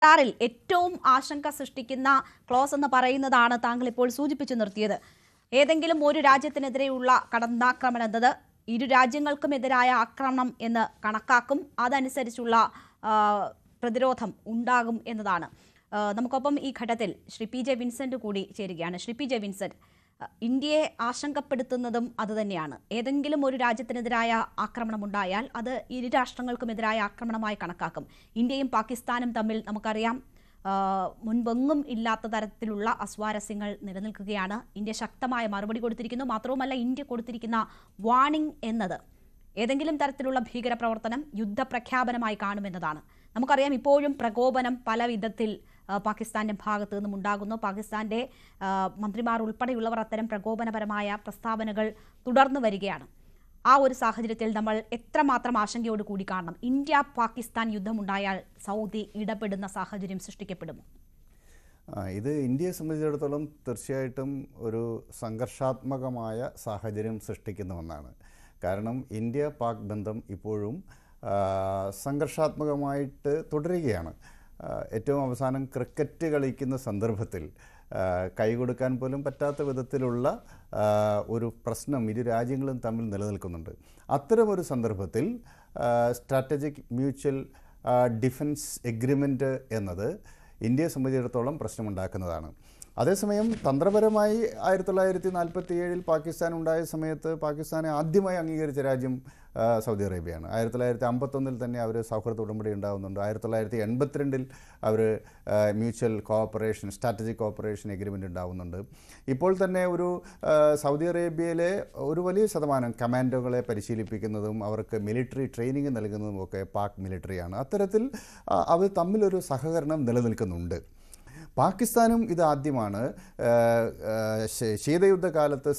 കരാറിൽ ഏറ്റവും ആശങ്ക സൃഷ്ടിക്കുന്ന ക്ലോസ് എന്ന് പറയുന്നതാണ് താങ്കൾ ഇപ്പോൾ സൂചിപ്പിച്ചു നിർത്തിയത്. ഏതെങ്കിലും ഒരു രാജ്യത്തിനെതിരെയുള്ള കടന്നാക്രമണം എന്നത് ഇരു രാജ്യങ്ങൾക്കുമെതിരായ ആക്രമണം എന്ന് കണക്കാക്കും. അതനുസരിച്ചുള്ള പ്രതിരോധം ഉണ്ടാകും എന്നതാണ്. നമുക്കൊപ്പം ഈ ഘട്ടത്തിൽ ശ്രീ പി ജെ വിൻസെന്റ് കൂടി ചേരുകയാണ്. ശ്രീ പി ജെ വിൻസെന്റ്, ഇന്ത്യയെ ആശങ്കപ്പെടുത്തുന്നതും അതുതന്നെയാണ്. ഏതെങ്കിലും ഒരു രാജ്യത്തിനെതിരായ ആക്രമണം ഉണ്ടായാൽ അത് ഇരു രാഷ്ട്രങ്ങൾക്കുമെതിരായ ആക്രമണമായി കണക്കാക്കും. ഇന്ത്യയും പാകിസ്ഥാനും തമ്മിൽ നമുക്കറിയാം മുൻപെങ്ങും ഇല്ലാത്ത തരത്തിലുള്ള അസ്വാരസ്യങ്ങൾ നിലനിൽക്കുകയാണ്. ഇന്ത്യ ശക്തമായ മറുപടി കൊടുത്തിരിക്കുന്നു. മാത്രവുമല്ല, ഇന്ത്യ കൊടുത്തിരിക്കുന്ന വാണിംഗ് എന്നത് ഏതെങ്കിലും തരത്തിലുള്ള ഭീകരപ്രവർത്തനം യുദ്ധപ്രഖ്യാപനമായി കാണുമെന്നതാണ്. നമുക്കറിയാം ഇപ്പോഴും പ്രകോപനം പല വിധത്തിൽ പാകിസ്ഥാന്റെ ഭാഗത്തു നിന്നും ഉണ്ടാകുന്നു. പാകിസ്ഥാന്റെ മന്ത്രിമാർ ഉൾപ്പെടെയുള്ളവർ അത്തരം പ്രകോപനപരമായ പ്രസ്താവനകൾ തുടർന്നു വരികയാണ്. ആ ഒരു സാഹചര്യത്തിൽ നമ്മൾ എത്രമാത്രം ആശങ്കയോട് കൂടി കാണണം? ഇന്ത്യ പാകിസ്ഥാൻ യുദ്ധമുണ്ടായാൽ സൗദി ഇടപെടുന്ന സാഹചര്യം സൃഷ്ടിക്കപ്പെടുമോ? ഇത് ഇന്ത്യയെ സംബന്ധിച്ചിടത്തോളം തീർച്ചയായിട്ടും ഒരു സംഘർഷാത്മകമായ സാഹചര്യം സൃഷ്ടിക്കുന്ന ഒന്നാണ്. കാരണം ഇന്ത്യ പാക് ബന്ധം ഇപ്പോഴും സംഘർഷാത്മകമായിട്ട് തുടരുകയാണ്. ഏറ്റവും അവസാനം ക്രിക്കറ്റ് കളിക്കുന്ന സന്ദർഭത്തിൽ കൈകൊടുക്കാൻ പോലും പറ്റാത്ത വിധത്തിലുള്ള ഒരു പ്രശ്നം ഇരു രാജ്യങ്ങളും തമ്മിൽ നിലനിൽക്കുന്നുണ്ട്. അത്തരമൊരു സന്ദർഭത്തിൽ സ്ട്രാറ്റജിക് മ്യൂച്വൽ ഡിഫൻസ് എഗ്രിമെൻറ്റ് എന്നത് ഇന്ത്യയെ സംബന്ധിച്ചിടത്തോളം പ്രശ്നമുണ്ടാക്കുന്നതാണ്. അതേസമയം തന്ത്രപരമായി 1947 പാകിസ്ഥാൻ ഉണ്ടായ സമയത്ത് പാകിസ്ഥാനെ ആദ്യമായി അംഗീകരിച്ച രാജ്യം സൗദി അറേബ്യയാണ്. 1951 തന്നെ അവർ സൗഹൃദ ഉടമ്പടി ഉണ്ടാകുന്നുണ്ട്. 1982 അവർ mutual cooperation strategic cooperation agreement ഉണ്ടാകുന്നുണ്ട്. ഇപ്പോൾ തന്നെ ഒരു സൗദി അറേബ്യയിലെ ഒരു വലിയ ശതമാനം കമാൻഡോകളെ പരിശീലിപ്പിക്കുന്നതും അവർക്ക് മിലിറ്ററി ട്രെയിനിങ് നൽകുന്നതുമൊക്കെ പാക് മിലിറ്ററിയാണ്. അത്തരത്തിൽ അവർ തമ്മിലൊരു സഹകരണം നിലനിൽക്കുന്നുണ്ട്. പാകിസ്ഥാനും ഇത് ആദ്യമാണ്. ശീതയുദ്ധകാലത്ത്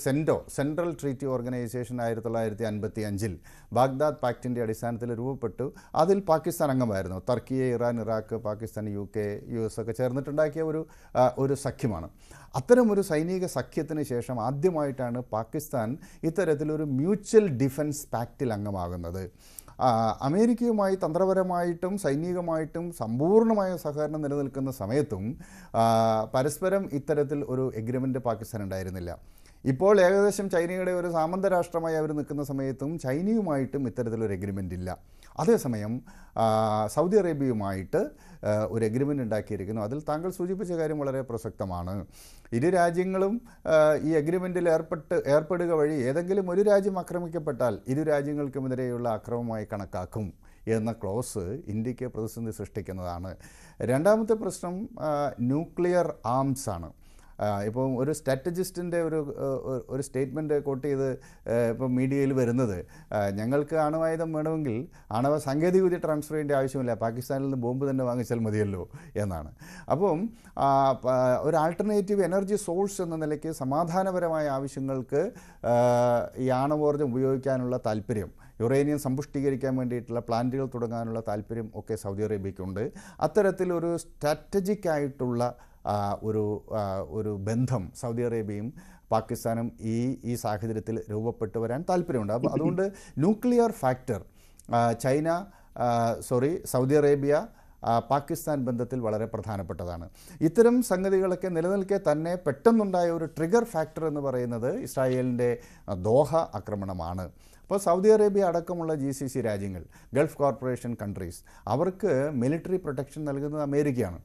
സെൻട്രൽ ട്രീറ്റി ഓർഗനൈസേഷൻ 1955 ബാഗ്ദാദ് പാക്റ്റിൻ്റെ അടിസ്ഥാനത്തിൽ രൂപപ്പെട്ടു. അതിൽ പാകിസ്ഥാൻ അംഗമായിരുന്നു. Turkey, Iran, Iraq, Pakistan, UK, US ഒക്കെ ചേർന്നിട്ടുണ്ടാക്കിയ ഒരു സഖ്യമാണ്. അത്തരമൊരു സൈനിക സഖ്യത്തിന് ശേഷം ആദ്യമായിട്ടാണ് പാകിസ്ഥാൻ ഇത്തരത്തിലൊരു മ്യൂച്വൽ ഡിഫൻസ് പാക്റ്റിൽ അംഗമാകുന്നത്. അമേരിക്കയുമായി തന്ത്രപരമായിട്ടും സൈനികമായിട്ടും സമ്പൂർണ്ണമായ സഹകരണം നിലനിൽക്കുന്ന സമയത്തും പരസ്പരം ഇത്തരത്തിൽ ഒരു എഗ്രിമെൻ്റ് പാകിസ്ഥാൻ ഉണ്ടായിരുന്നില്ല. ഇപ്പോൾ ഏകദേശം ചൈനയുടെ ഒരു സാമന്ത രാഷ്ട്രമായി അവർ നിൽക്കുന്ന സമയത്തും ചൈനയുമായിട്ടും ഇത്തരത്തിലൊരു എഗ്രിമെൻ്റ് ഇല്ല. അതേസമയം സൗദി അറേബ്യയുമായിട്ട് ഒരു എഗ്രിമെൻ്റ് ഉണ്ടാക്കിയിരിക്കുന്നു. അതിൽ താങ്കൾ സൂചിപ്പിച്ച കാര്യം വളരെ പ്രസക്തമാണ്. ഇരു രാജ്യങ്ങളും ഈ എഗ്രിമെൻറ്റിൽ ഏർപ്പെടുക വഴി ഏതെങ്കിലും ഒരു രാജ്യം ആക്രമിക്കപ്പെട്ടാൽ ഇരു രാജ്യങ്ങൾക്കുമെതിരെയുള്ള ആക്രമണമായി കണക്കാക്കും എന്ന ക്ലോസ് ഇന്ത്യക്ക് പ്രതിസന്ധി സൃഷ്ടിക്കുന്നതാണ്. രണ്ടാമത്തെ പ്രശ്നം ന്യൂക്ലിയർ ആംസ് ആണ്. ഇപ്പം ഒരു സ്ട്രാറ്റജിസ്റ്റിൻ്റെ ഒരു സ്റ്റേറ്റ്മെൻറ്റ് കോട്ട് ചെയ്ത് ഇപ്പം മീഡിയയിൽ വരുന്നത്, ഞങ്ങൾക്ക് ആണവായുധം വേണമെങ്കിൽ ആണവ സാങ്കേതികവിദ്യ ട്രാൻസ്ഫർ ചെയ്യേണ്ട ആവശ്യമില്ല, പാകിസ്ഥാനിൽ നിന്ന് ബോംബ് തന്നെ വാങ്ങിച്ചാൽ മതിയല്ലോ എന്നാണ്. അപ്പം ഒരു ആൾട്ടർനേറ്റീവ് എനർജി സോഴ്സ് എന്ന നിലയ്ക്ക് സമാധാനപരമായ ആവശ്യങ്ങൾക്ക് ഈ ആണവോർജ്ജം ഉപയോഗിക്കാനുള്ള താല്പര്യം, യുറേനിയം സമ്പുഷ്ടീകരിക്കാൻ വേണ്ടിയിട്ടുള്ള പ്ലാന്റുകൾ തുടങ്ങാനുള്ള താല്പര്യം ഒക്കെ സൗദി അറേബ്യയ്ക്കുണ്ട്. അത്തരത്തിലൊരു സ്ട്രാറ്റജിക് ആയിട്ടുള്ള ഒരു ബന്ധം സൗദി അറേബ്യയും പാകിസ്ഥാനും ഈ സാഹചര്യത്തിൽ രൂപപ്പെട്ടു വരാൻ താല്പര്യമുണ്ട്. അപ്പോൾ അതുകൊണ്ട് nuclear factor Saudi Arabia Pakistan ബന്ധത്തിൽ വളരെ പ്രധാനപ്പെട്ടതാണ്. ഇത്തരം സംഗതികളൊക്കെ നിലനിൽക്കെ തന്നെ പെട്ടെന്നുണ്ടായ ഒരു ട്രിഗർ ഫാക്ടർ എന്ന് പറയുന്നത് ഇസ്രായേലിൻ്റെ ദോഹ ആക്രമണമാണ്. അപ്പോൾ സൗദി അറേബ്യ അടക്കമുള്ള GCC രാജ്യങ്ങൾ, ഗൾഫ് കോർപ്പറേഷൻ കൺട്രീസ്, അവർക്ക് മിലിറ്ററി പ്രൊട്ടക്ഷൻ നൽകുന്നത് അമേരിക്കയാണ്.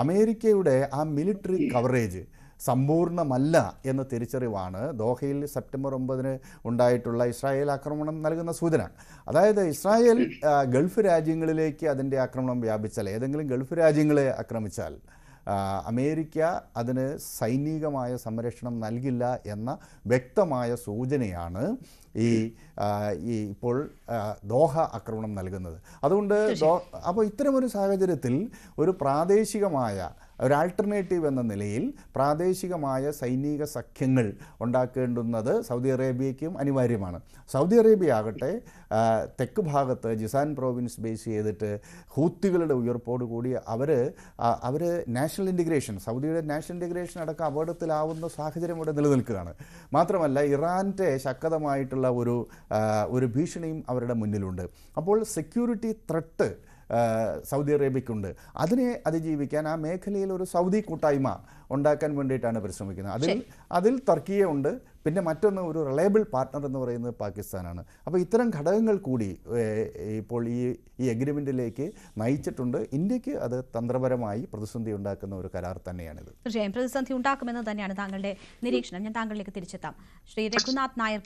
അമേരിക്കയുടെ ആ മിലിറ്ററി കവറേജ് സമ്പൂർണ്ണമല്ല എന്ന തിരിച്ചറിവാണ് ദോഹയിൽ സെപ്റ്റംബർ 9 ഉണ്ടായിട്ടുള്ള ഇസ്രായേൽ ആക്രമണം നൽകുന്ന സൂചന. അതായത് ഇസ്രായേൽ ഗൾഫ് രാജ്യങ്ങളിലേക്ക് അതിൻ്റെ ആക്രമണം വ്യാപിച്ചാൽ, ഏതെങ്കിലും ഗൾഫ് രാജ്യങ്ങളെ ആക്രമിച്ചാൽ അമേരിക്ക അതിന് സൈനികമായ സംരക്ഷണം നൽകില്ല എന്ന വ്യക്തമായ സൂചനയാണ് ഈ ഇപ്പോൾ ദോഹ ആക്രമണം നൽകുന്നത്. അതുകൊണ്ട് അപ്പോൾ ഇത്തരമൊരു സാഹചര്യത്തിൽ ഒരു പ്രാദേശികമായ ഒരു ആൾട്ടർനേറ്റീവ് എന്ന നിലയിൽ പ്രാദേശികമായ സൈനിക സഖ്യങ്ങൾ ഉണ്ടാക്കേണ്ടുന്നത് സൗദി അറേബ്യയ്ക്കും അനിവാര്യമാണ്. സൗദി അറേബ്യ ആകട്ടെ തെക്ക് ഭാഗത്ത് ജിസാൻ പ്രോവിൻസ് ബേസ് ചെയ്തിട്ട് ഹൂത്തികളുടെ ഉയർപ്പോടുകൂടി അവർ നാഷണൽ ഇൻറ്റിഗ്രേഷൻ, സൗദിയുടെ നാഷണൽ ഇൻറ്റിഗ്രേഷൻ അടക്കം അപകടത്തിലാവുന്ന സാഹചര്യം ഇവിടെ നിലനിൽക്കുകയാണ്. മാത്രമല്ല ഇറാൻ്റെ ശക്തമായിട്ടുള്ള ഒരു ഭീഷണിയും അവരുടെ മുന്നിലുണ്ട്. അപ്പോൾ സെക്യൂരിറ്റി ത്രെട്ട് സൗദി അറേബ്യക്കുണ്ട്. അതിനെ അതിജീവിക്കാൻ ആ മേഖലയിൽ ഒരു സൗദി കൂട്ടായ്മ ഉണ്ടാക്കാൻ വേണ്ടിയിട്ടാണ് പരിശ്രമിക്കുന്നത്. അതിൽ ടർക്കിയെ ഉണ്ട്. പിന്നെ മറ്റൊന്ന് ഒരു റിലയബിൾ പാർട്ട്ണർ എന്ന് പറയുന്നത് പാകിസ്ഥാനാണ്. അപ്പോൾ ഇത്തരം ഘടകങ്ങൾ കൂടി ഇപ്പോൾ ഈ എഗ്രിമെൻറ്റിലേക്ക് നയിച്ചിട്ടുണ്ട്. ഇന്ത്യക്ക് അത് തന്ത്രപരമായി പ്രതിസന്ധി ഉണ്ടാക്കുന്ന ഒരു കരാർ തന്നെയാണിത്. തീർച്ചയായും പ്രതിസന്ധി ഉണ്ടാക്കുമെന്ന് തന്നെയാണ് താങ്കളുടെ നിരീക്ഷണം. ഞാൻ താങ്കളിലേക്ക് തിരിച്ചെത്താം. ശ്രീ രഘുനാഥ് നായർ